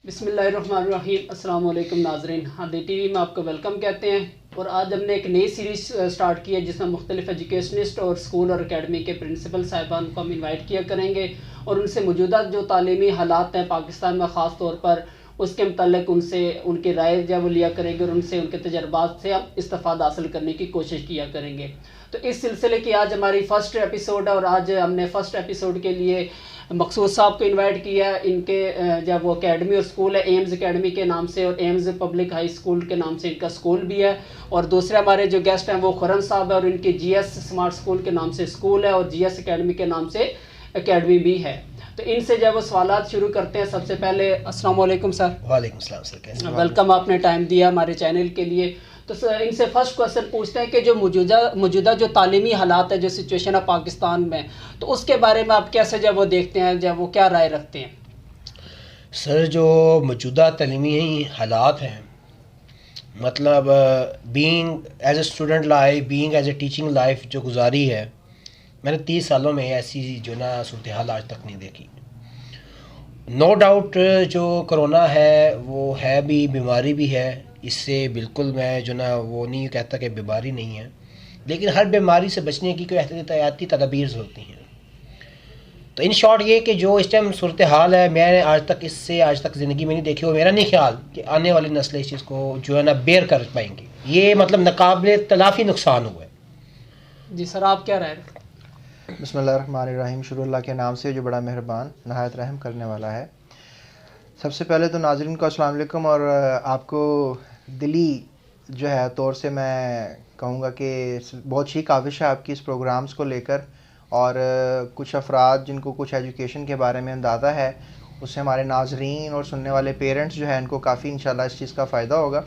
बिस्मिल्लाहिर्रहमानिर्रहीम। अस्सलाम वालेकुम नाज़रीन, हादी टीवी में आपको वेलकम कहते हैं। और आज हमने एक नई सीरीज़ स्टार्ट की है जिसमें मुख्तलिफ एजुकेशनिस्ट और स्कूल और अकेडमी के प्रिंसिपल साहिबान को हम इनवाइट किया करेंगे और उनसे मौजूदा जो तालीमी हालात हैं पाकिस्तान में ख़ास तौर पर उसके मतलब उनसे उनकी राय जब लिया करेंगे और उनसे उनके तजर्बात से हम इस्तेफ़ादा हासिल करने की कोशिश किया करेंगे। तो इस सिलसिले की आज हमारी फ़र्स्ट एपिसोड है और आज हमने फ़र्स्ट एपिसोड के लिए मकसूद साहब को इनवाइट किया। इनके जब वो एकेडमी और स्कूल है एम्स एकेडमी के नाम से और एम्स पब्लिक हाई स्कूल के नाम से इनका स्कूल भी है। और दूसरे हमारे जो गेस्ट हैं वो खुरम साहब है और इनकी जीएस स्मार्ट स्कूल के नाम से स्कूल है और जीएस एकेडमी के नाम से एकेडमी भी है। तो इनसे जब वो सवालात शुरू करते हैं, सबसे पहले अस्सलाम वालेकुम सर। वालेकुम सलाम सर, कैसे? वेलकम, आपने टाइम दिया हमारे चैनल के लिए। तो सर इनसे फर्स्ट क्वेश्चन पूछते हैं कि जो मौजूदा जो तालीमी हालात है, जो सिचुएशन है पाकिस्तान में, तो उसके बारे में आप कैसे जब वो देखते हैं, जब वो क्या राय रखते हैं? सर जो मौजूदा तालीमी हालात हैं, मतलब being as a student life, being as a teaching life जो गुजारी है, मैंने 30 सालों में ऐसी जो ना सूरत हाल आज तक नहीं देखी। नो डाउट जो कोरोना है वो है भी, बीमारी भी है, इससे बिल्कुल मैं जो ना वो नहीं कहता कि बीमारी नहीं है, लेकिन हर बीमारी से बचने की कोई एहतियाती तदबीर होती हैं। तो इन शॉर्ट ये कि जो इस टाइम सूरत हाल है, मैंने आज तक ज़िंदगी में नहीं देखी और मेरा नहीं ख्याल कि आने वाली नस्लें इस चीज़ को जो है ना बेयर कर पाएंगी। ये मतलब नाकाबिले तलाफ़ी नुकसान हुआ है। जी सर, आप क्या राय रखते हैं? बिस्मिल्लाहिर्रहमानिर्रहीम। शुरू अल्लाह के नाम से जो बड़ा मेहरबान नहायत रहम करने वाला है। सबसे पहले तो नाज़रीन को अस्सलाम वालेकुम और आपको दिली जो है तौर से मैं कहूँगा कि बहुत ही काविश है आपकी इस प्रोग्राम्स को लेकर। और कुछ अफराद जिनको कुछ एजुकेशन के बारे में अंदाज़ा है, उससे हमारे नाज़रीन और सुनने वाले पेरेंट्स जो है इनको काफ़ी इंशाल्लाह इस चीज़ का फ़ायदा होगा।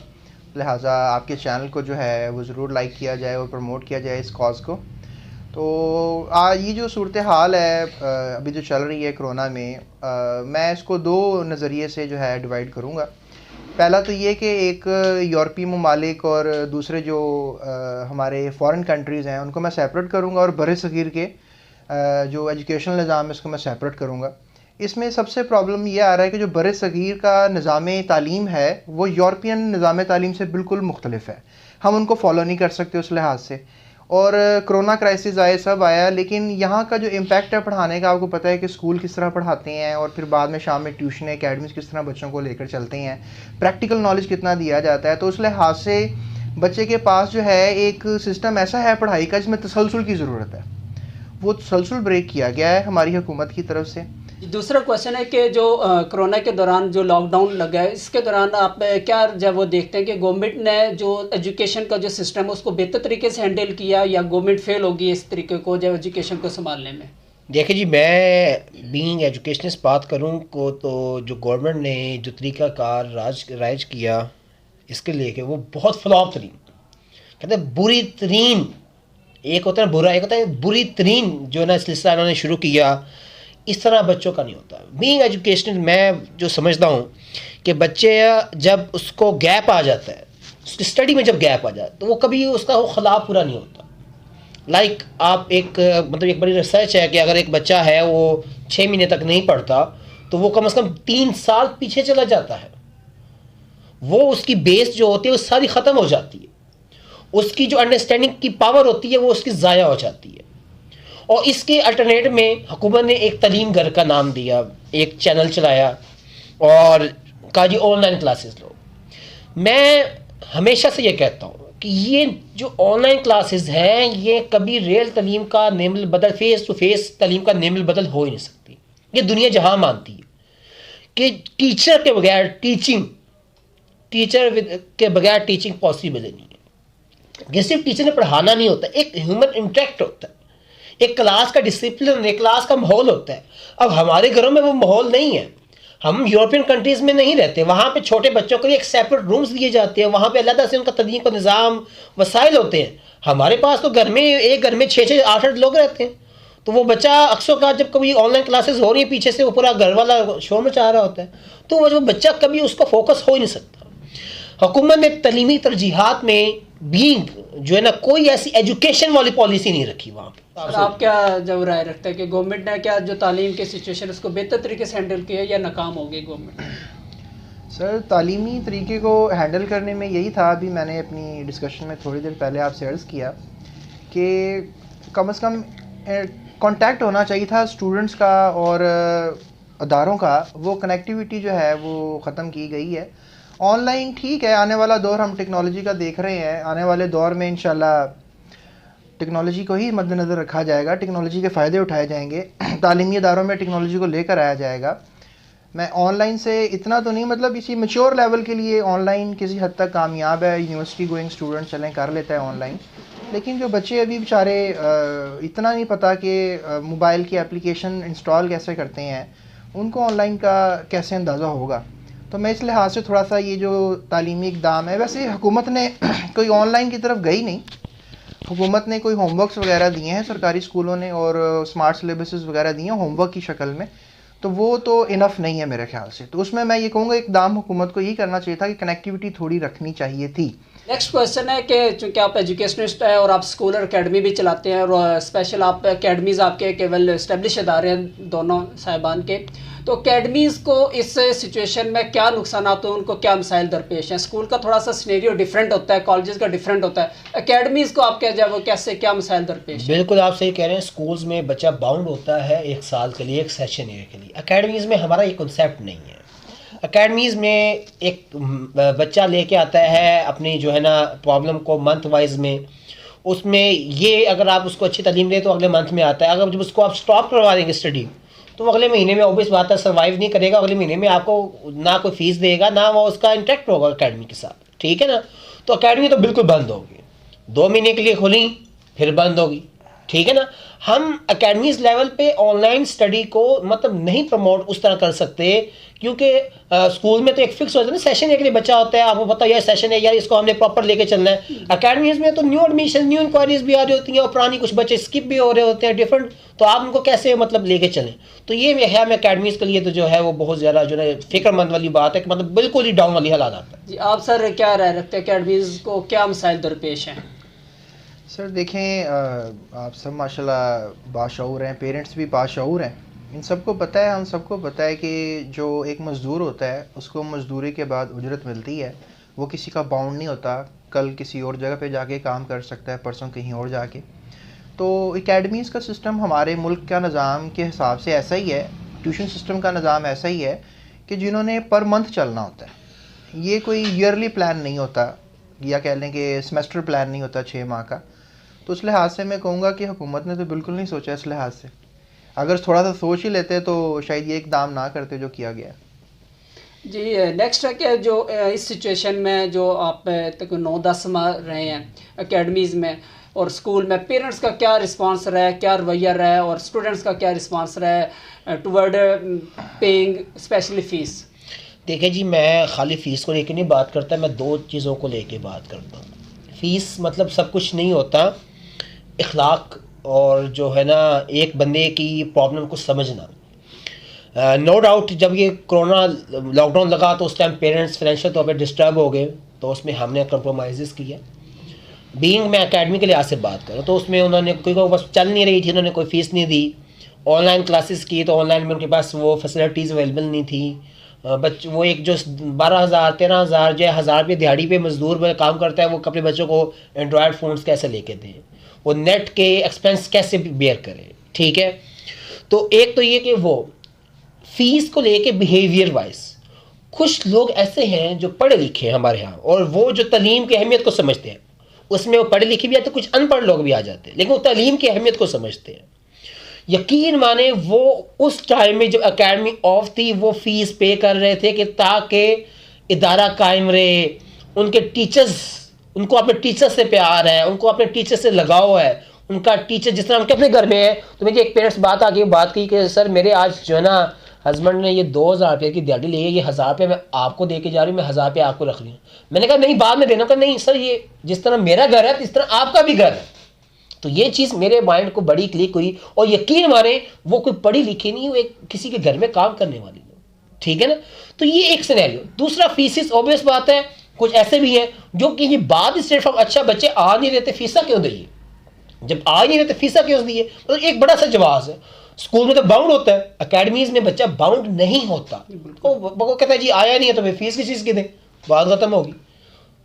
लिहाजा आपके चैनल को जो है वो ज़रूर लाइक किया जाए और प्रमोट किया जाए इस कॉज़ को। तो ये जो सूरत हाल है अभी जो चल रही है कोरोना में, मैं इसको दो नज़रिए से जो है डिवाइड करूँगा। पहला तो ये कि एक यूरोपीय ममालिक और दूसरे जो हमारे फ़ॉरेन कंट्रीज़ हैं उनको मैं सेपरेट करूँगा और बड़े सग़ीर के जो एजुकेशनल निज़ाम है उसको मैं सेपरेट करूँगा। इसमें सबसे प्रॉब्लम ये आ रहा है कि जो बड़े सग़ीर का निज़ाम तालीम है वो यूरोपियन निज़ाम तालीम से बिल्कुल मुख्तलिफ है। हम उनको फॉलो नहीं कर सकते उस लिहाज से। और कोरोना क्राइसिस आए, सब आया, लेकिन यहाँ का जो इम्पैक्ट है पढ़ाने का, आपको पता है कि स्कूल किस तरह पढ़ाते हैं और फिर बाद में शाम में ट्यूशन एकेडमीज किस तरह बच्चों को लेकर चलते हैं, प्रैक्टिकल नॉलेज कितना दिया जाता है। तो उस लिहाज से बच्चे के पास जो है एक सिस्टम ऐसा है पढ़ाई का जिसमें तसलसल की ज़रूरत है। वो तसलसल ब्रेक किया गया है हमारी हुकूमत की तरफ से। दूसरा क्वेश्चन है कि जो कोरोना के दौरान जो लॉकडाउन लगा है, इसके दौरान आप क्या जब वो देखते हैं कि गवर्नमेंट ने जो एजुकेशन का जो सिस्टम है उसको बेहतर तरीके से हैंडल किया या गवर्नमेंट फेल होगी इस तरीके को जब एजुकेशन को संभालने में? देखिए जी, मैं बीइंग एजुकेशनिस्ट बात करूं को तो जो गवर्नमेंट ने जो तरीक़ाकार राइज किया इसके लिए कि वो बहुत फ्लॉप तरीन, कहते हैं बुरी तरीन, एक होता है बुरा, एक होता है बुरी तरीन जो ना सिलसिला इन्होंने शुरू किया, इस तरह बच्चों का नहीं होता। बीइंग एजुकेशनल मैं जो समझता हूँ कि बच्चे जब उसको गैप आ जाता है, उसकी स्टडी में जब गैप आ जाता है तो वो कभी उसका वो ख़लाफ़ पूरा नहीं होता। लाइक आप एक मतलब एक बड़ी रिसर्च है कि अगर एक बच्चा है वो 6 महीने तक नहीं पढ़ता तो वो कम से कम 3 साल पीछे चला जाता है। वो उसकी बेस जो होती है वो सारी ख़त्म हो जाती है, उसकी जो अंडरस्टैंडिंग की पावर होती है वो उसकी ज़ाया हो जाती है। और इसके अल्टरनेट में हुकूमत ने एक तालीम घर का नाम दिया, एक चैनल चलाया और कहा जी ऑनलाइन क्लासेस लो। मैं हमेशा से ये कहता हूँ कि ये जो ऑनलाइन क्लासेस हैं ये कभी रियल तालीम का नेमल बदल, फेस टू फेस तालीम का नेमल बदल हो ही नहीं सकती। ये दुनिया जहाँ मानती है कि टीचर के बगैर टीचिंग पॉसिबल नहीं है। ये सिर्फ टीचर ने पढ़ाना नहीं होता, एक ह्यूमन इंटरेक्ट होता है, एक क्लास का डिसिप्लिन, एक क्लास का माहौल होता है। अब हमारे घरों में वो माहौल नहीं है, हम यूरोपियन कंट्रीज़ में नहीं रहते, वहाँ पे छोटे बच्चों के लिए एक सेपरेट रूम्स दिए जाते हैं, वहाँ पे अलग से उनका तालीम का निज़ाम वसाइल होते हैं। हमारे पास तो घर में एक घर में 6-6 8-8 लोग रहते हैं, तो वो बच्चा अक्सर का जब कभी ऑनलाइन क्लासेस हो रही है पीछे से वो पूरा घर वाला शोर मचा रहा होता है, तो वो बच्चा कभी उसका फोकस हो ही नहीं सकता। हुकूमत ने तलीमी तरजीहात में बीइंग जो है ना कोई ऐसी एजुकेशन वाली पॉलिसी नहीं रखी वहाँ पे। आप क्या जब राय रखते हैं कि गवर्नमेंट ने क्या जो तालीम के सिचुएशन उसको बेहतर तरीके से हैंडल किया या नाकाम हो गई गवर्नमेंट? सर तालीमी तरीके को हैंडल करने में यही था, अभी मैंने अपनी डिस्कशन में थोड़ी देर पहले आपसे अर्ज़ किया कि कम से कम कांटेक्ट होना चाहिए था स्टूडेंट्स का और अदारों का। वो कनेक्टिविटी जो है वो ख़त्म की गई है। ऑनलाइन ठीक है, आने वाला दौर हम टेक्नोलॉजी का देख रहे हैं, आने वाले दौर में इंशाल्लाह टेक्नोलॉजी को ही मद्देनज़र रखा जाएगा, टेक्नोलॉजी के फ़ायदे उठाए जाएंगे, तालीमी इदारों में टेक्नोलॉजी को लेकर आया जाएगा। मैं ऑनलाइन से इतना तो नहीं, मतलब इसी मैच्योर लेवल के लिए ऑनलाइन किसी हद तक कामयाब है, यूनिवर्सिटी गोइंग स्टूडेंट चलें कर लेता है ऑनलाइन। लेकिन जो बच्चे अभी बेचारे इतना नहीं पता कि मोबाइल की एप्लीकेशन इंस्टॉल कैसे करते हैं, उनको ऑनलाइन का कैसे अंदाज़ा होगा। तो मैं इस लिहाज से थोड़ा सा ये जो तालीमी इक़दाम है, वैसे हुकूमत ने कोई ऑनलाइन की तरफ गई नहीं, हुकूमत ने कोई होमवर्क्स वगैरह दिए हैं सरकारी स्कूलों ने और स्मार्ट सिलेबसेस वगैरह दिए हैं होमवर्क की शक्ल में, तो वो तो इनफ नहीं है मेरे ख्याल से। तो उसमें मैं ये कहूँगा इक़दाम हुकूमत को यही करना चाहिए था कि कनेक्टिविटी थोड़ी रखनी चाहिए थी। नेक्स्ट क्वेश्चन है कि चूँकि आप एजुकेशनिस्ट हैं और आप स्कूल और अकेडमी भी चलाते हैं और स्पेशल आप अकेडमीज़ आपके केवल इस्टेब्लिश इदारे हैं दोनों साहिबान के, तो अकेडमीज़ को इस सिचुएशन में क्या नुकसान होते हैं, उनको क्या मसाइल दरपेश हैं? स्कूल का थोड़ा सा सिनेरियो डिफरेंट होता है, कॉलेजेस का डिफरेंट होता है, अकेडमीज़ को आप क्या जाए वो कैसे क्या मसाइल दरपेश हैं? बिल्कुल आप सही कह रहे हैं। स्कूल्स में बच्चा बाउंड होता है 1 साल के लिए, 1 सेशन ईयर के लिए। अकेडमीज़ में हमारा ये कॉन्सेप्ट नहीं है। अकेडमीज़ में एक बच्चा लेके आता है अपनी जो है ना प्रॉब्लम को मंथ वाइज में, उसमें ये अगर आप उसको अच्छी तालीम दें तो अगले मंथ में आता है। अगर जब उसको आप स्टॉप करवा देंगे स्टडी तो अगले महीने में ऑब्वियस बात है सर्वाइव नहीं करेगा। अगले महीने में आपको ना कोई फीस देगा, ना वो उसका इंटरेक्ट होगा अकेडमी के साथ, ठीक है ना। तो अकेडमी तो बिल्कुल बंद होगी, 2 महीने के लिए खुली फिर बंद होगी, ठीक है ना। हम अकेडमीज़ लेवल पे ऑनलाइन स्टडी को मतलब नहीं प्रमोट उस तरह कर सकते, क्योंकि स्कूल में तो एक फिक्स होता है ना, सेशन एक लिए बच्चा होता है, आपको पता है यार सेशन है यार, इसको हमने प्रॉपर लेके चलना है। अकेडमीज़ में तो न्यू एडमिशन, न्यू इंक्वायरीज भी आ रही होती हैं और पुरानी कुछ बच्चे स्किप भी हो रहे होते हैं डिफरेंट, तो आप उनको कैसे मतलब लेके चलें। तो ये है मैं अकेडमीज़ के लिए तो जो है वो बहुत ज़्यादा जो है फिक्रमंद वाली बात है कि मतलब बिल्कुल ही डाउन वाली हालात आता है। जी आप सर क्या राय रखते हैं, अकेडमीज़ को क्या मसाइल दरपेश हैं? सर देखें, आप सब माशाल्लाह बाशऊर हैं, पेरेंट्स भी बाशऊर हैं, इन सबको पता है, हम सबको पता है कि जो एक मज़दूर होता है उसको मज़दूरी के बाद उजरत मिलती है, वो किसी का बाउंड नहीं होता, कल किसी और जगह पे जाके काम कर सकता है, परसों कहीं और जाके। तो एकेडमीज़ का सिस्टम हमारे मुल्क का निज़ाम के हिसाब से ऐसा ही है, ट्यूशन सिस्टम का निज़ाम ऐसा ही है कि जिन्होंने पर मंथ चलना होता है, ये कोई ईयरली प्लान नहीं होता, या कह लें कि सेमेस्टर प्लान नहीं होता 6 माह का। तो उस लिहाज से मैं कहूँगा कि हुकूमत ने तो बिल्कुल नहीं सोचा इस लिहाज से। अगर थोड़ा सा सोच ही लेते तो शायद ये इक़दाम ना करते जो किया गया। जी नेक्स्ट है कि जो इस सिचुएशन में जो आप तक 9-10 माह रहे हैं एकेडमीज़ में और स्कूल में, पेरेंट्स का क्या रिस्पांस रहा है, क्या रवैया रहा है और स्टूडेंट्स का क्या रिस्पांस रहा है टुवर्ड पेइंग स्पेशली फ़ीस? देखिए जी, मैं खाली फ़ीस को लेकर नहीं बात करता, मैं 2 चीज़ों को लेके बात करता हूँ। फ़ीस मतलब सब कुछ नहीं होता, इखलाक और जो है ना एक बंदे की प्रॉब्लम को समझना। नो डाउट जब ये कोरोना लॉकडाउन लगा तो उस टाइम पेरेंट्स फाइनेंशियल तौर पे डिस्टर्ब हो गए, तो उसमें हमने कंप्रोमाइज़ किया। बीइंग मैं एकेडमी के लिहाज से बात करूँ तो उसमें उन्होंने क्योंकि बस चल नहीं रही थी, उन्होंने कोई फ़ीस नहीं दी, ऑनलाइन क्लासेस की तो ऑनलाइन में उनके पास वो फैसिलिटीज़ अवेलेबल नहीं थी। वो एक जो 12,000 13,000 जो 1,000 रुपये दिहाड़ी पे मजदूर में काम करता है, वो अपने बच्चों को एंड्रॉयड फ़ोन्स कैसे लेके दें, वो नेट के एक्सपेंस कैसे बेयर करें, ठीक है। तो एक तो ये कि वो फ़ीस को लेके बिहेवियर वाइज कुछ लोग ऐसे हैं जो पढ़े लिखे हैं हमारे यहाँ और वो जो तालीम की अहमियत को समझते हैं, उसमें वो पढ़े लिखे भी आते, कुछ अनपढ़ लोग भी आ जाते हैं, लेकिन वो तालीम की अहमियत को समझते हैं। यकीन माने वो उस टाइम में जब एकेडमी ऑफ थी वो फ़ीस पे कर रहे थे कि ताकि इदारा कायम रहे, उनके टीचर्स, उनको अपने टीचर से प्यार है, उनको अपने टीचर से लगाव है, उनका टीचर जिस तरह उनके अपने घर में है। तो मुझे एक पेरेंट्स बात की कि सर मेरे आज जो है ना हस्बैंड ने ये 2,000 रुपये की दिहाड़ी ली है, ये 1,000 रुपये मैं आपको दे के जा रही हूँ, मैं 1,000 रुपये आपको रख रही हूँ। मैंने कहा नहीं बाद में देना। कहा नहीं सर, ये जिस तरह मेरा घर है इस तरह आपका भी घर है। तो ये चीज़ मेरे माइंड को बड़ी क्लिक हुई और यकीन माने वो कोई पढ़ी लिखी नहीं, वो एक किसी के घर में काम करने वाली लोग, ठीक है ना। तो ये एक सिनेरियो। दूसरा फीसिस, ऑब्वियस बात है कुछ ऐसे भी हैं जो कि ये बात स्टेट फ्रॉम अच्छा बच्चे आ नहीं रहते, फीसा क्यों दिए, जब आ नहीं रहते फीसा क्यों दिए, मतलब एक बड़ा सा जवाब है। स्कूल में तो बाउंड होता है, अकेडमीज में बच्चा बाउंड नहीं होता। वो कहता है जी आया नहीं है तो फिर फीस किस चीज़ की दे, बात खत्म होगी।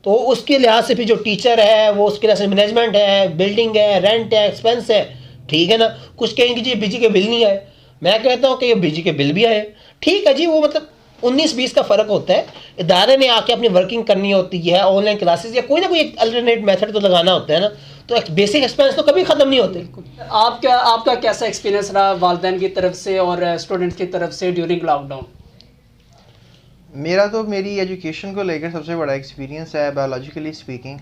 तो उसके लिहाज से फिर जो टीचर है वो उसके लिहाज से मैनेजमेंट है, बिल्डिंग है, रेंट है, एक्सपेंस है, ठीक है ना। कुछ कहेंगे जी बिजली के बिल नहीं आए, मैं कहता हूँ कि ये बिजली के बिल भी आए, ठीक है जी, वो मतलब 19-20 का फ़र्क होता है। इदारे में आके अपनी वर्किंग करनी होती है, ऑनलाइन क्लासेस या कोई ना कोई एक अल्टरनेट मेथड तो लगाना होता है ना, तो बेसिक एक्सपेंस तो कभी ख़त्म नहीं होते। आपका कैसा एक्सपीरियंस रहा वालिदैन की तरफ से और स्टूडेंट्स की तरफ से ड्यूरिंग लॉकडाउन? मेरा तो मेरी एजुकेशन को लेकर सबसे बड़ा एक्सपीरियंस है बायोलॉजिकली स्पीकिंग।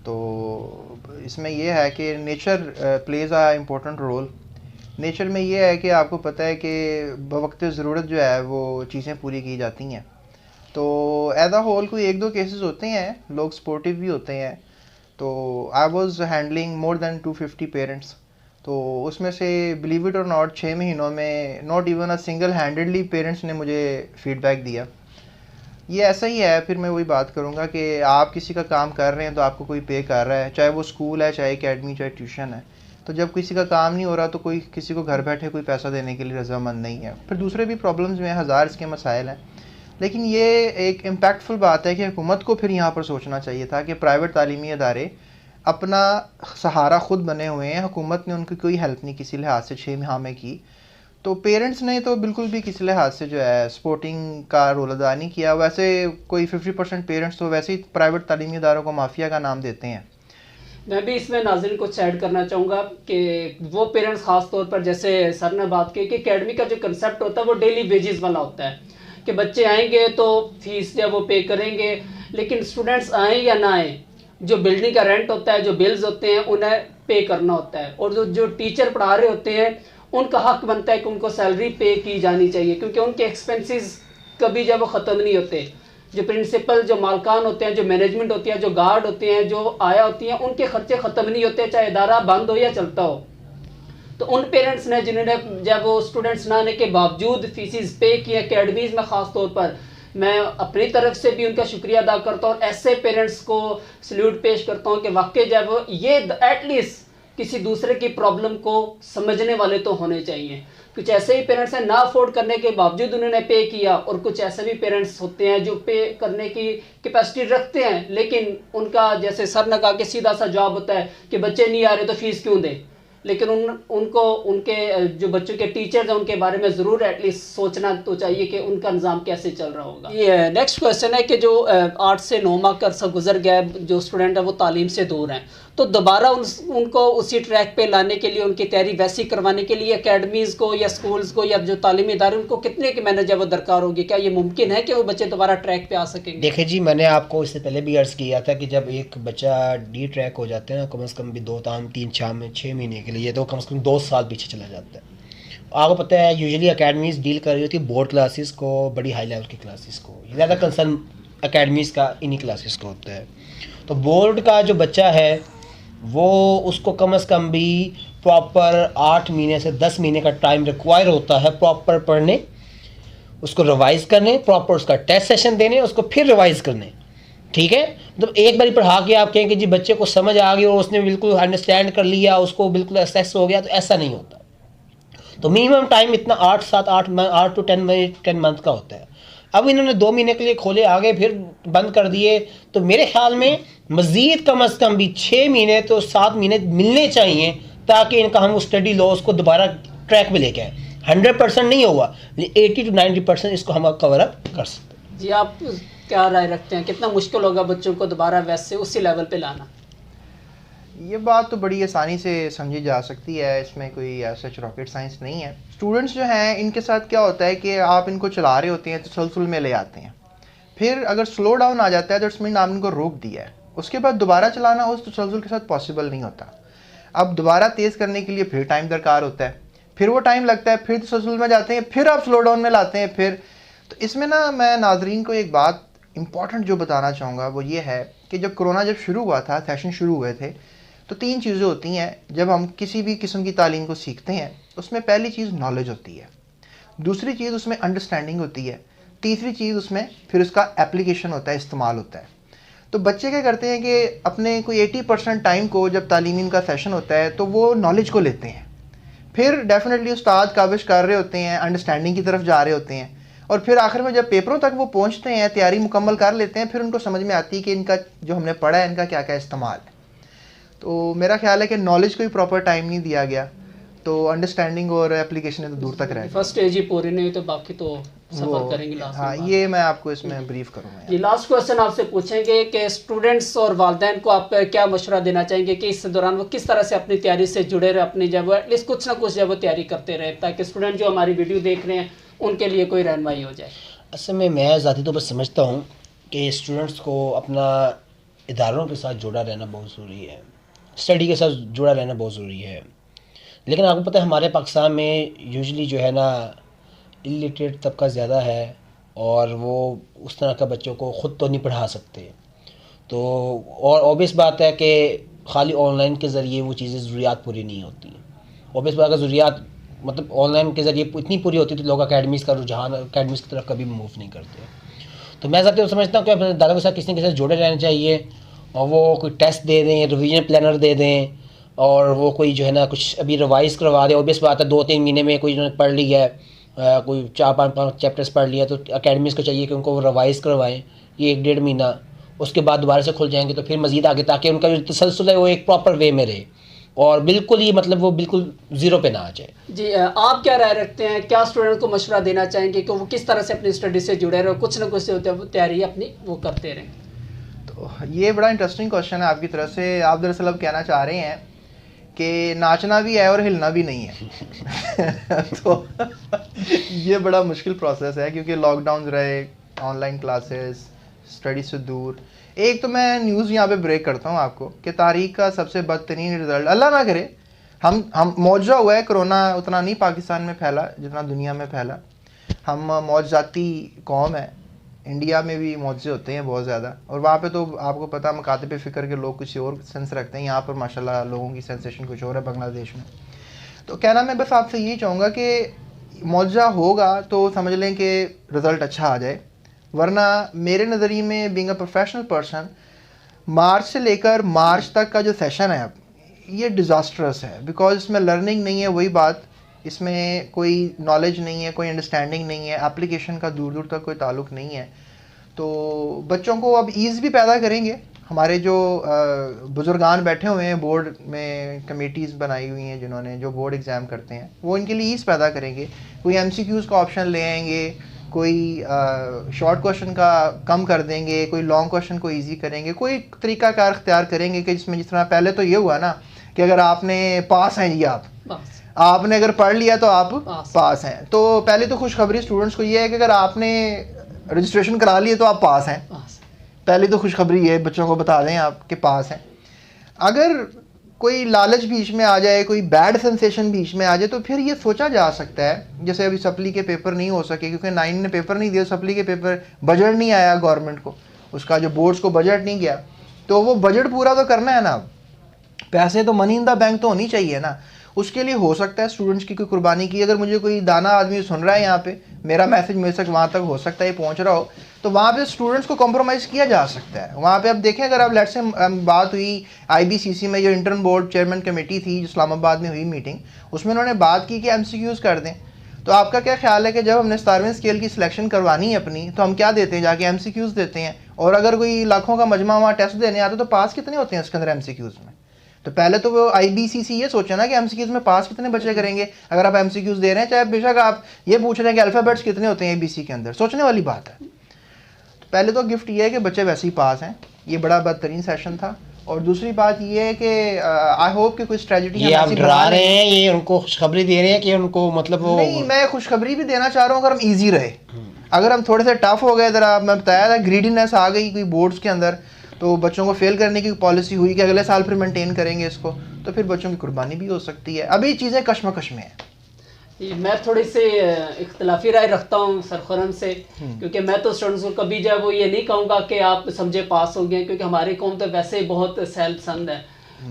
तो इसमें यह है कि नेचर प्लेज़ आ इम्पोर्टेंट रोल। नेचर में ये है कि आपको पता है कि बवक्त ज़रूरत जो है वो चीज़ें पूरी की जाती हैं। तो एज अ होल कोई 1-2 केसेस होते हैं, लोग सपोर्टिव भी होते हैं। तो I was handling more than 250 parents. तो उसमें से बिलीव इट और नॉट 6 महीनों में not even a single handedly parents ने मुझे फीडबैक दिया। ये ऐसा ही है, फिर मैं वही बात करूँगा कि आप किसी का काम कर रहे हैं तो आपको कोई पे कर रहा है, चाहे वो स्कूल है, चाहे एकेडमी, चाहे ट्यूशन है। तो जब किसी का काम नहीं हो रहा तो कोई किसी को घर बैठे कोई पैसा देने के लिए रजामंद नहीं है। फिर दूसरे भी प्रॉब्लम्स में हज़ार इसके मसाइल हैं, लेकिन ये एक इम्पैक्टफुल बात है कि हुकूमत को फिर यहाँ पर सोचना चाहिए था कि प्राइवेट तालीमी अदारे अपना सहारा ख़ुद बने हुए हैं, हुकूमत ने उनकी कोई हेल्प नहीं किसी लिहाज से 6 माह में की। तो पेरेंट्स ने तो बिल्कुल भी किसी लिहाज से जो है सपोर्टिंग का रोल अदा नहीं किया। वैसे कोई 50% पेरेंट्स तो वैसे ही प्राइवेट तालीमी इदारों को माफिया का नाम देते हैं। मैं भी इसमें नाज़रीन कुछ ऐड करना चाहूँगा कि वो पेरेंट्स ख़ास तौर पर, जैसे सर ने बात की कि एकेडमी का जो कंसेप्ट होता है वो डेली वेजेस वाला होता है कि बच्चे आएंगे तो फीस या वो पे करेंगे, लेकिन स्टूडेंट्स आएँ या ना आएँ, जो बिल्डिंग का रेंट होता है, जो बिल्स होते हैं, उन्हें पे करना होता है। और जो टीचर पढ़ा रहे होते हैं उनका हक बनता है कि उनको सैलरी पे की जानी चाहिए, क्योंकि उनके एक्सपेंसेस कभी जब वो ख़त्म नहीं होते। जो प्रिंसिपल, जो मालकान होते हैं, जो मैनेजमेंट होती है, जो गार्ड होते हैं, जो आया होती हैं, उनके खर्चे ख़त्म नहीं होते, चाहे इदारा बंद हो या चलता हो। तो उन पेरेंट्स ने जिन्होंने जब वो स्टूडेंट्स ना आने के बावजूद फीसिस पे की अकेडमीज़ में, ख़ास तौर पर मैं अपनी तरफ से भी उनका शुक्रिया अदा करता हूँ और ऐसे पेरेंट्स को सल्यूट पेश करता हूँ कि वाकई जब ये एटलीस्ट किसी दूसरे की प्रॉब्लम को समझने वाले तो होने चाहिए। कुछ ऐसे ही पेरेंट्स हैं ना अफोर्ड करने के बावजूद उन्होंने पे किया, और कुछ ऐसे भी पेरेंट्स होते हैं जो पे करने की कैपेसिटी रखते हैं, लेकिन उनका, जैसे सर ने कहा, कि सीधा सा जवाब होता है कि बच्चे नहीं आ रहे तो फीस क्यों दें। लेकिन उनको उनके जो बच्चों के टीचर्स हैं उनके बारे में ज़रूर एटलीस्ट सोचना तो चाहिए कि उनका निज़ाम कैसे चल रहा होगा। ये नेक्स्ट क्वेश्चन है कि जो 8 से 9 माह का अरसा गुजर गया है, जो स्टूडेंट है वो तालीम से दूर हैं, तो दोबारा उनको उसी ट्रैक पे लाने के लिए, उनकी तैयारी वैसी करवाने के लिए अकेडमीज़ को या स्कूल्स को या जो तालीमी इदारे, उनको कितने की मेहनत वो दरकार होगी? क्या ये मुमकिन है कि वो बच्चे दोबारा ट्रैक पे आ सकेंगे? देखिए जी, मैंने आपको इससे पहले भी अर्ज़ किया था कि जब एक बच्चा डी ट्रैक हो जाता है ना, कम से कम भी 2-3-4-6 महीने के लिए, तो कम से कम 2 साल पीछे चला जाता है। आपको पता है यूजुअली अकेडमीज़ डील कर रही होती है बोर्ड क्लासेस को, बड़ी हाई लेवल की क्लासेस को। ज़्यादा कंसर्न अकेडमीज़ का इन्हीं क्लासेस को होता है। तो बोर्ड का जो बच्चा है वो, उसको कम से कम भी प्रॉपर 8 महीने से 10 महीने का टाइम रिक्वायर होता है प्रॉपर पढ़ने, उसको रिवाइज़ करने, प्रॉपर उसका टेस्ट सेशन देने, उसको फिर रिवाइज़ करने, ठीक है। मतलब एक बार पढ़ा के आप कहें कि जी बच्चे को समझ आ गई और उसने बिल्कुल अंडरस्टैंड कर लिया, उसको बिल्कुल एक्सेस हो गया, तो ऐसा नहीं होता। तो मिनिमम टाइम इतना 8 to 10 मंथ का होता है। अब इन्होंने 2 महीने के लिए खोले, आगे फिर बंद कर दिए, तो मेरे ख्याल में मज़ीद कम से कम भी 6 महीने तो 7 महीने मिलने चाहिए, ताकि इनका हम स्टडी लॉस को दोबारा ट्रैक में लेके आए। 100% नहीं होगा, 80 to 90% इसको हम कवर अप कर सकते हैं। जी, आप क्या राय रखते हैं, कितना मुश्किल होगा बच्चों को दोबारा वैसे उसी लेवल पे लाना? ये बात तो बड़ी आसानी से समझी जा सकती है, इसमें कोई ऐसा रॉकेट साइंस नहीं है। स्टूडेंट्स जो हैं इनके साथ क्या होता है कि आप इनको चला रहे होते हैं तो तसलसल में ले आते हैं, फिर अगर स्लो डाउन आ जाता है तो इसमें आपने इनको रोक दिया है, उसके बाद दोबारा चलाना उस तसलसल के साथ पॉसिबल नहीं होता। अब दोबारा तेज़ करने के लिए फिर टाइम दरकार होता है, फिर वो टाइम लगता है, फिर तसलसल में जाते हैं, फिर आप स्लो डाउन में लाते हैं फिर। तो इसमें ना मैं नाजरीन को एक बात इंपॉर्टेंट जो बताना चाहूँगा वो ये है कि जब कोरोना जब शुरू हुआ था, सेशन शुरू हुए थे, तो 3 चीज़ें होती हैं जब हम किसी भी किस्म की तालीम को सीखते हैं। उसमें पहली चीज़ नॉलेज होती है, दूसरी चीज़ उसमें अंडरस्टैंडिंग होती है, तीसरी चीज़ उसमें फिर उसका एप्लीकेशन होता है, इस्तेमाल होता है। तो बच्चे क्या करते हैं कि अपने कोई 80% टाइम को जब तालीमी का सेशन होता है तो वो नॉलेज को लेते हैं, फिर डेफिनेटली उस्ताद काविश कर रहे होते हैं, अंडरस्टैंडिंग की तरफ जा रहे होते हैं, और फिर आखिर में जब पेपरों तक वो पहुंचते हैं, तैयारी मुकम्मल कर लेते हैं, फिर उनको समझ में आती है कि इनका जो हमने पढ़ा है इनका क्या क्या इस्तेमाल है। तो मेरा ख्याल है कि नॉलेज को भी प्रॉपर टाइम नहीं दिया गया, तो अंडरस्टैंडिंग और एप्लीकेशन तो दूर तक रह गई। फर्स्ट स्टेज ही पूरी नहीं हुई तो बाकी तो सफ़र करेंगे लास्ट। हाँ, ये मैं आपको इसमें ब्रीफ करूँगा। जी, लास्ट क्वेश्चन आपसे पूछेंगे कि स्टूडेंट्स और वालिदैन को आप क्या मशवरा देना चाहेंगे कि इस दौरान वो किस तरह से अपनी तैयारी से जुड़े रहे, अपनी जब एटलीस्ट कुछ ना कुछ जब वो तैयारी करते रहे, ताकि स्टूडेंट जो हमारी वीडियो देख रहे हैं उनके लिए कोई रहनुमाई हो जाए। असल में मैं ज़ाती तौर पर समझता हूँ कि स्टूडेंट्स को अपना इदारों के साथ जुड़ा रहना बहुत ज़रूरी है, स्टडी के साथ जुड़ा रहना बहुत ज़रूरी है। लेकिन आपको पता है हमारे पाकिस्तान में यूजुअली जो है ना इलिटरेट तबका ज़्यादा है, और वो उस तरह का बच्चों को ख़ुद तो नहीं पढ़ा सकते। तो और ऑब्वियस बात है कि खाली ऑनलाइन के ज़रिए वो चीज़ें ज़रूरियात पूरी नहीं होती। ऑब्वियस बात है, ज़रूरियात मतलब ऑनलाइन के ज़रिए इतनी पूरी होती तो लोग अकेडमीज़ का रुझान अकेडमीज़ की तरफ कभी मूव नहीं करते। तो मैं ज़्यादा समझता हूँ कि अपने दादा के साथ किसी न किसी से जुड़े रहना चाहिए, और वो कोई टेस्ट दे दें, रिवीजन प्लानर दे दें, और वो कोई जो है ना कुछ अभी रिवाइज़ करवा दे। ऑब्वियस बात है 2-3 महीने में कोई उन्होंने पढ़ लिया है, कोई 4-5 चैप्टर्स पढ़ लिया, तो अकेडमीज़ को चाहिए कि उनको वो रिवाइज़ करवाएं ये 1-1.5 महीना, उसके बाद दोबारा से खुल जाएंगे तो फिर मज़ीद आगे, ताकि उनका जो तसलसल है वो एक प्रॉपर वे में रहे, और बिल्कुल ही मतलब वो बिल्कुल ज़ीरो पे ना आ जाए। जी, आप क्या राय रखते हैं, क्या स्टूडेंट को मशवरा देना चाहेंगे कि वो किस तरह से अपनी स्टडी से जुड़े रहे, कुछ ना कुछ तैयारी अपनी वो करते रहें? तो ये बड़ा इंटरेस्टिंग क्वेश्चन है आपकी तरफ से। आप दरअसल अब कहना चाह रहे हैं कि नाचना भी है और हिलना भी नहीं है। तो ये बड़ा मुश्किल प्रोसेस है, क्योंकि लॉकडाउन रहे, ऑनलाइन क्लासेस, स्टडी से दूर। एक तो मैं न्यूज़ यहाँ पे ब्रेक करता हूँ आपको कि तारीख का सबसे बदतरीन रिज़ल्ट, अल्लाह ना करे, हम मौजा हुआ है, कोरोना उतना नहीं पाकिस्तान में फैला जितना दुनिया में फैला। हम मौजाती कौम है, इंडिया में भी मौजे होते हैं बहुत ज़्यादा, और वहाँ पे तो आपको पता है मकातिब फ़िक्र के लोग कुछ और सेंस रखते हैं, यहाँ पर माशाल्लाह लोगों की सेंसेशन कुछ और है बांग्लादेश में। तो कहना मैं बस आपसे यही चाहूँगा कि मौजा होगा तो समझ लें कि रिज़ल्ट अच्छा आ जाए, वरना मेरे नज़रिए में बीइंग अ प्रोफेशनल पर्सन, मार्च से लेकर मार्च तक का जो सेशन है ये डिज़ास्ट्रस है, बिकॉज इसमें लर्निंग नहीं है, वही बात, इसमें कोई नॉलेज नहीं है, कोई अंडरस्टैंडिंग नहीं है, एप्लीकेशन का दूर दूर तक कोई ताल्लुक़ नहीं है। तो बच्चों को अब ईज़ भी पैदा करेंगे, हमारे जो बुज़ुर्गान बैठे हुए हैं बोर्ड में, कमेटीज़ बनाई हुई हैं जिन्होंने, जो बोर्ड एग्ज़ाम करते हैं, वो इनके लिए ईज़ पैदा करेंगे। कोई MCQs का ऑप्शन ले आएंगे, कोई शॉर्ट क्वेश्चन का कम कर देंगे, कोई लॉन्ग क्वेश्चन को ईजी करेंगे, कोई तरीक़ाकार इख्तियार करेंगे कि जिसमें जिस तरह पहले तो ये हुआ ना कि अगर आपने पास हैं जी, आपने अगर पढ़ लिया तो आप पास हैं। तो पहले तो खुशखबरी स्टूडेंट्स को ये है कि अगर आपने रजिस्ट्रेशन करा लिए तो आप पास हैं। पहली तो खुशखबरी ये बच्चों को बता दें आप कि पास हैं। अगर कोई लालच बीच में आ जाए, कोई बैड सेंसेशन बीच में आ जाए, तो फिर ये सोचा जा सकता है, जैसे अभी सप्ली के पेपर नहीं हो सके क्योंकि 9 ने पेपर नहीं दिया, सप्ली के पेपर बजट नहीं आया गवर्नमेंट को, उसका जो बोर्ड्स को बजट नहीं गया, तो वो बजट पूरा तो करना है ना, पैसे तो मनी इन द बैंक तो होनी चाहिए ना। उसके लिए हो सकता है स्टूडेंट्स की कोई कुर्बानी की, अगर मुझे कोई दाना आदमी सुन रहा है यहाँ पे, मेरा मैसेज मेरे तक वहाँ तक हो सकता है पहुँच रहा हो, तो वहाँ पे स्टूडेंट्स को कॉम्प्रोमाइज़ किया जा सकता है। वहाँ पे अब देखें, अगर आप लेट्स से बात हुई IBCC में, जो इंटर्न बोर्ड चेयरमैन कमेटी थी जो इस्लामाबाद में हुई मीटिंग, उसमें उन्होंने बात की कि MCQs कर दें। तो आपका क्या ख्याल है कि जब हमने 17वें स्केल की सिलेक्शन करवानी है अपनी, तो हम क्या देते हैं, जाके MCQs देते हैं, और अगर कोई लाखों का मजमा वहाँ टेस्ट देने आता तो पास कितने होते हैं उसके अंदर MCQs में? तो पहले तो वो IBCC ये सोचे ना कि MCQs में पास कितने बच्चे करेंगे अगर आप MCQs दे रहे हैं, चाहे बेशक आप ये पूछ रहे हैं कि अल्फ़ाबेट्स कितने होते हैं ABC के अंदर, सोचने वाली बात है। तो पहले तो गिफ्ट ये है कि बच्चे वैसे ही पास हैं, ये बड़ा बदतरीन सेशन था। और दूसरी बात ये है कि आई होप कि कोई स्ट्रेटजी ये आप डरा रहे हैं, ये उनको खुशखबरी दे रहे हैं कि उनको मतलब वो नहीं, मैं खुशखबरी भी देना चाह रहा हूँ अगर हम ईजी रहे। अगर हम थोड़े से टफ हो गए, ज़रा मैं बताया था ग्रीडीनेस आ गई कोई बोर्ड्स के अंदर, तो बच्चों को फेल करने की पॉलिसी हुई कि अगले साल फिर मेंटेन करेंगे इसको, तो फिर बच्चों की कुर्बानी भी हो सकती है। अभी चीज़ें कश्मकश में है। मैं थोड़ी सी इख्तलाफी राय रखता हूँ सरखुरम से, क्योंकि मैं तो स्टूडेंट्स को कभी जो है वो ये नहीं कहूँगा कि आप समझे पास हो गए, क्योंकि हमारी कौम तो वैसे ही बहुत सेल्फ पसंद है।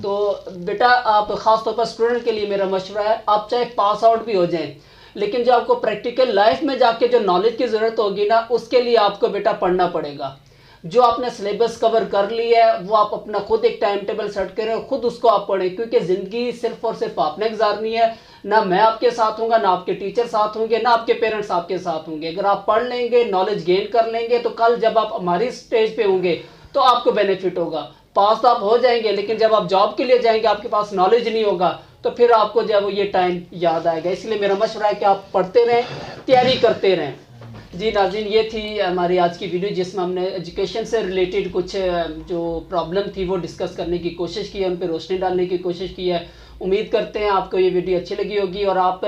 तो बेटा, आप ख़ास तौर पर स्टूडेंट के लिए मेरा मशवरा है, आप चाहे पास आउट भी हो जाएं, लेकिन जो आपको प्रैक्टिकल लाइफ में जाके जो नॉलेज की ज़रूरत होगी ना, उसके लिए आपको बेटा पढ़ना पड़ेगा। जो आपने सिलेबस कवर कर लिया है वो आप अपना खुद एक टाइम टेबल सेट करें और खुद उसको आप पढ़ें, क्योंकि ज़िंदगी सिर्फ और सिर्फ आपने गुजारनी है, ना मैं आपके साथ हूँगा, ना आपके टीचर साथ होंगे, ना आपके पेरेंट्स आपके साथ होंगे। अगर आप पढ़ लेंगे, नॉलेज गेन कर लेंगे, तो कल जब आप हमारी स्टेज पे होंगे तो आपको बेनिफिट होगा। पास तो आप हो जाएंगे, लेकिन जब आप जॉब के लिए जाएंगे, आपके पास नॉलेज नहीं होगा, तो फिर आपको जब ये टाइम याद आएगा। इसलिए मेरा मशवरा है कि आप पढ़ते रहें, तैयारी करते रहें। जी नाज़रीन, ये थी हमारी आज की वीडियो, जिसमें हमने एजुकेशन से रिलेटेड कुछ जो प्रॉब्लम थी वो डिस्कस करने की कोशिश की है, उन पर रोशनी डालने की कोशिश की है। उम्मीद करते हैं आपको ये वीडियो अच्छी लगी होगी, और आप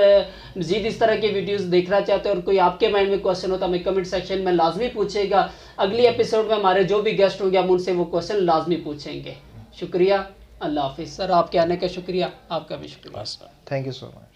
मज़ीद इस तरह के वीडियोस देखना चाहते हैं और कोई आपके माइंड में क्वेश्चन हो तो हमें कमेंट सेक्शन में लाजमी पूछेगा। अगली एपिसोड में हमारे जो भी गेस्ट होंगे हम उनसे वो क्वेश्चन लाजमी पूछेंगे। शुक्रिया, अल्लाह हाफिज़। सर आपके आने का शुक्रिया, आपका भी शुक्रिया। Thank you so much.